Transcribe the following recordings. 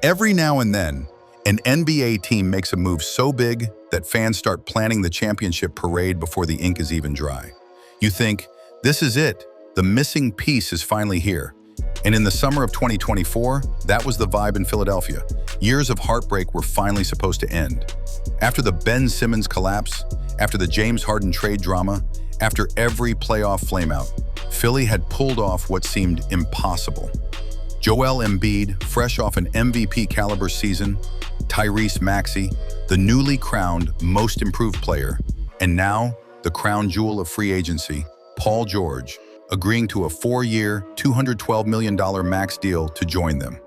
Every now and then, an NBA team makes a move so big that fans start planning the championship parade before the ink is even dry. You think, this is it, the missing piece is finally here. And in the summer of 2024, that was the vibe in Philadelphia. Years of heartbreak were finally supposed to end. After the Ben Simmons collapse, after the James Harden trade drama, after every playoff flameout, Philly had pulled off what seemed impossible. Joel Embiid, fresh off an MVP caliber season, Tyrese Maxey, the newly crowned most improved player, and now the crown jewel of free agency, Paul George, agreeing to a 4-year, $212 million max deal to join them.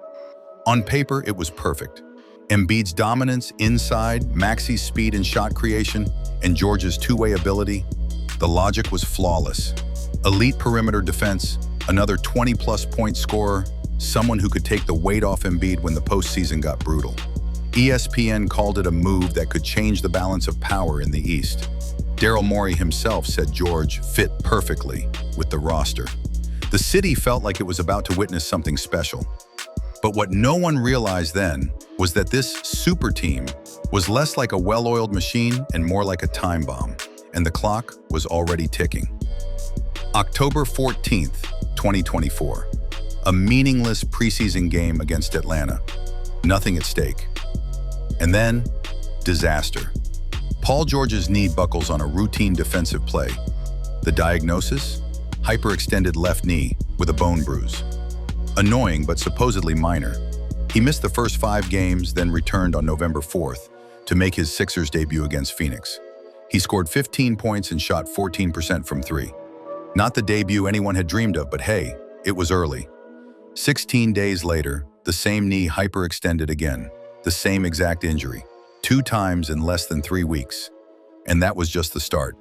On paper, it was perfect. Embiid's dominance inside, Maxey's speed and shot creation, and George's two-way ability, the logic was flawless. Elite perimeter defense, another 20-plus point scorer, someone who could take the weight off Embiid when the postseason got brutal. ESPN called it a move that could change the balance of power in the East. Daryl Morey himself said George fit perfectly with the roster. The city felt like it was about to witness something special. But what no one realized then was that this super team was less like a well-oiled machine and more like a time bomb, and the clock was already ticking. October 14th, 2024. A meaningless preseason game against Atlanta. Nothing at stake. And then, disaster. Paul George's knee buckles on a routine defensive play. The diagnosis? Hyperextended left knee with a bone bruise. Annoying, but supposedly minor. He missed the first 5 games, then returned on November 4th to make his Sixers debut against Phoenix. He scored 15 points and shot 14% from 3. Not the debut anyone had dreamed of, but hey, it was early. 16 days later, the same knee hyperextended again, the same exact injury, 2 times in less than 3 weeks. And that was just the start.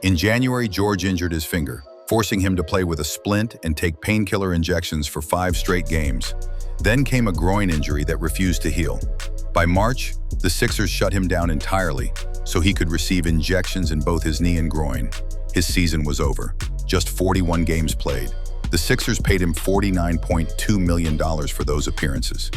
In January, George injured his finger, forcing him to play with a splint and take painkiller injections for 5 straight games. Then came a groin injury that refused to heal. By March, the Sixers shut him down entirely so he could receive injections in both his knee and groin. His season was over, just 41 games played. The Sixers paid him $49.2 million for those appearances.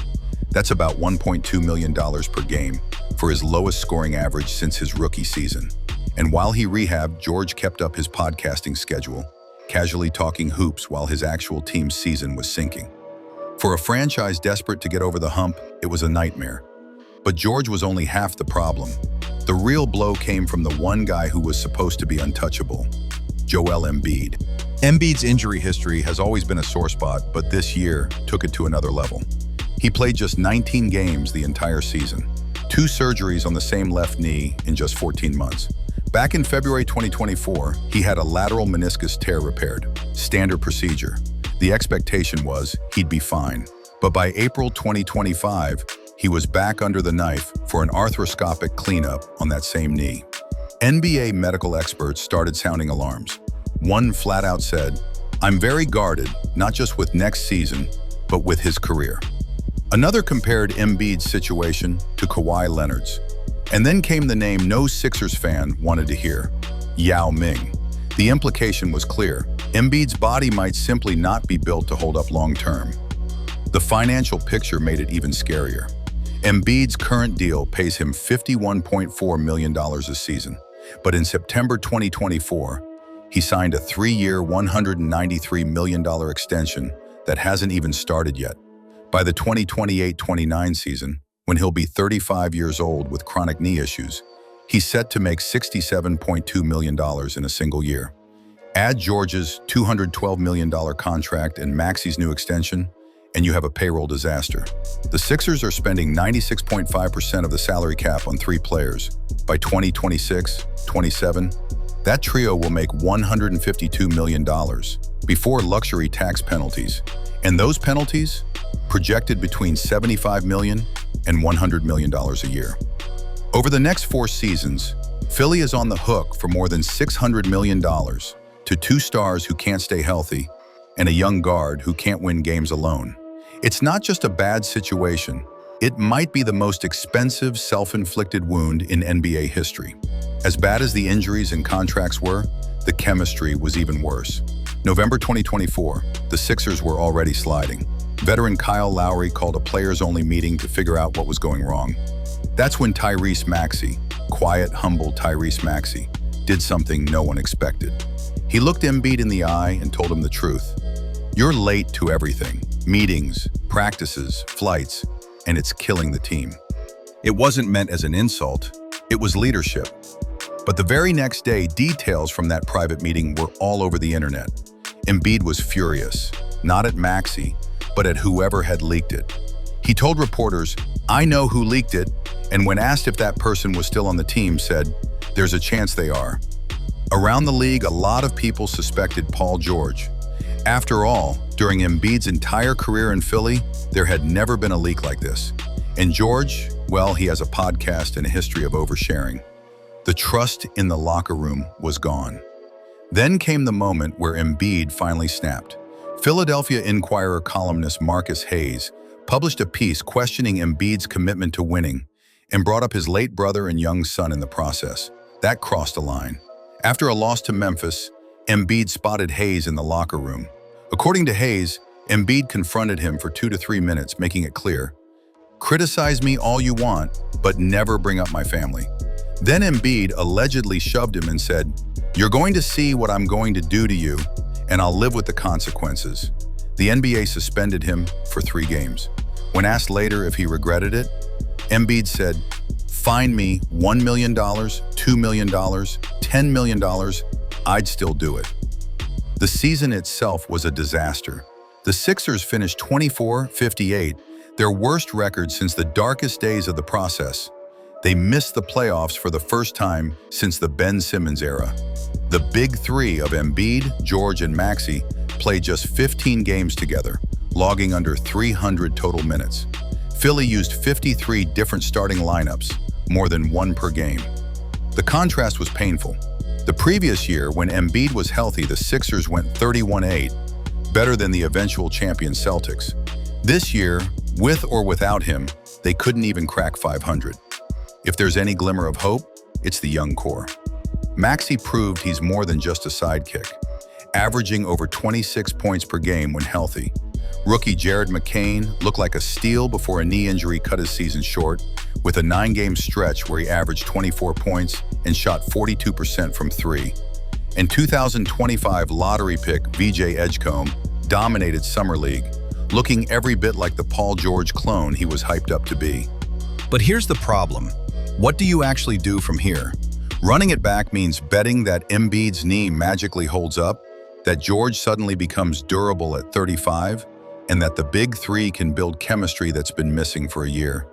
That's about $1.2 million per game for his lowest scoring average since his rookie season. And while he rehabbed, George kept up his podcasting schedule, casually talking hoops while his actual team's season was sinking. For a franchise desperate to get over the hump, it was a nightmare. But George was only half the problem. The real blow came from the one guy who was supposed to be untouchable, Joel Embiid. Embiid's injury history has always been a sore spot, but this year took it to another level. He played just 19 games the entire season, 2 surgeries on the same left knee in just 14 months. Back in February 2024, he had a lateral meniscus tear repaired, standard procedure. The expectation was he'd be fine. But by April 2025, he was back under the knife for an arthroscopic cleanup on that same knee. NBA medical experts started sounding alarms. One flat out said, "I'm very guarded, not just with next season, but with his career." Another compared Embiid's situation to Kawhi Leonard's. And then came the name no Sixers fan wanted to hear, Yao Ming. The implication was clear. Embiid's body might simply not be built to hold up long term. The financial picture made it even scarier. Embiid's current deal pays him $51.4 million a season. But in September 2024, he signed a 3-year, $193 million extension that hasn't even started yet. By the 2028-29 season, when he'll be 35 years old with chronic knee issues, he's set to make $67.2 million in a single year. Add George's $212 million contract and Maxey's new extension, and you have a payroll disaster. The Sixers are spending 96.5% of the salary cap on 3 players. By 2026-27, that trio will make $152 million before luxury tax penalties. And those penalties, projected between $75 million and $100 million a year. Over the next 4 seasons, Philly is on the hook for more than $600 million to 2 stars who can't stay healthy and a young guard who can't win games alone. It's not just a bad situation. It might be the most expensive self-inflicted wound in NBA history. As bad as the injuries and contracts were, the chemistry was even worse. November 2024, the Sixers were already sliding. Veteran Kyle Lowry called a players-only meeting to figure out what was going wrong. That's when Tyrese Maxey, quiet, humble Tyrese Maxey, did something no one expected. He looked Embiid in the eye and told him the truth. "You're late to everything. Meetings, practices, flights, and it's killing the team." It wasn't meant as an insult, it was leadership. But the very next day, details from that private meeting were all over the internet. Embiid was furious, not at Maxey, but at whoever had leaked it. He told reporters, "I know who leaked it," and when asked if that person was still on the team, said, "There's a chance they are." Around the league, a lot of people suspected Paul George. After all, during Embiid's entire career in Philly, there had never been a leak like this. And George, well, he has a podcast and a history of oversharing. The trust in the locker room was gone. Then came the moment where Embiid finally snapped. Philadelphia Inquirer columnist Marcus Hayes published a piece questioning Embiid's commitment to winning and brought up his late brother and young son in the process. That crossed a line. After a loss to Memphis, Embiid spotted Hayes in the locker room. According to Hayes, Embiid confronted him for 2 to 3 minutes, making it clear, "Criticize me all you want, but never bring up my family." Then Embiid allegedly shoved him and said, "You're going to see what I'm going to do to you, and I'll live with the consequences." The NBA suspended him for 3 games. When asked later if he regretted it, Embiid said, "Fine me $1 million, $2 million, $10 million, I'd still do it." The season itself was a disaster. The Sixers finished 24-58, their worst record since the darkest days of the process. They missed the playoffs for the first time since the Ben Simmons era. The big three of Embiid, George, and Maxey played just 15 games together, logging under 300 total minutes. Philly used 53 different starting lineups, more than 1 per game. The contrast was painful. The previous year, when Embiid was healthy, the Sixers went 31-8, better than the eventual champion Celtics. This year, with or without him, they couldn't even crack 500. If there's any glimmer of hope, it's the young core. Maxey proved he's more than just a sidekick, averaging over 26 points per game when healthy. Rookie Jared McCain looked like a steal before a knee injury cut his season short, with a 9-game stretch where he averaged 24 points and shot 42% from 3. And 2025 lottery pick VJ Edgecombe dominated Summer League, looking every bit like the Paul George clone he was hyped up to be. But here's the problem. What do you actually do from here? Running it back means betting that Embiid's knee magically holds up, that George suddenly becomes durable at 35, and that the big three can build chemistry that's been missing for a year.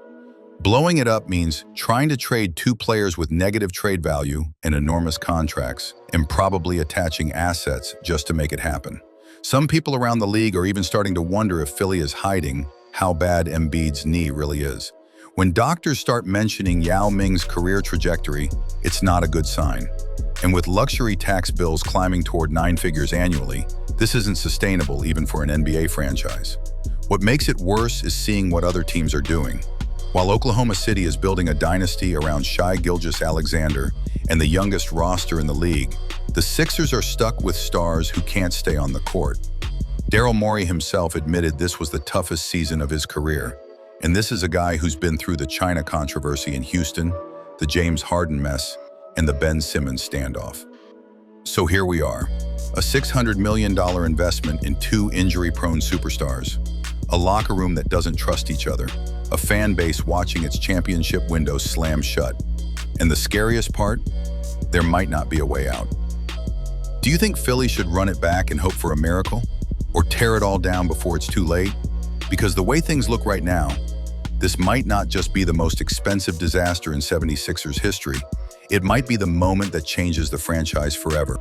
Blowing it up means trying to trade 2 players with negative trade value and enormous contracts, and probably attaching assets just to make it happen. Some people around the league are even starting to wonder if Philly is hiding how bad Embiid's knee really is. When doctors start mentioning Yao Ming's career trajectory, it's not a good sign. And with luxury tax bills climbing toward 9 figures annually, this isn't sustainable even for an NBA franchise. What makes it worse is seeing what other teams are doing. While Oklahoma City is building a dynasty around Shai Gilgeous-Alexander and the youngest roster in the league, the Sixers are stuck with stars who can't stay on the court. Daryl Morey himself admitted this was the toughest season of his career. And this is a guy who's been through the China controversy in Houston, the James Harden mess, and the Ben Simmons standoff. So here we are, a $600 million investment in 2 injury-prone superstars, a locker room that doesn't trust each other, a fan base watching its championship window slam shut. And the scariest part, there might not be a way out. Do you think Philly should run it back and hope for a miracle? Or tear it all down before it's too late? Because the way things look right now, this might not just be the most expensive disaster in 76ers history. It might be the moment that changes the franchise forever.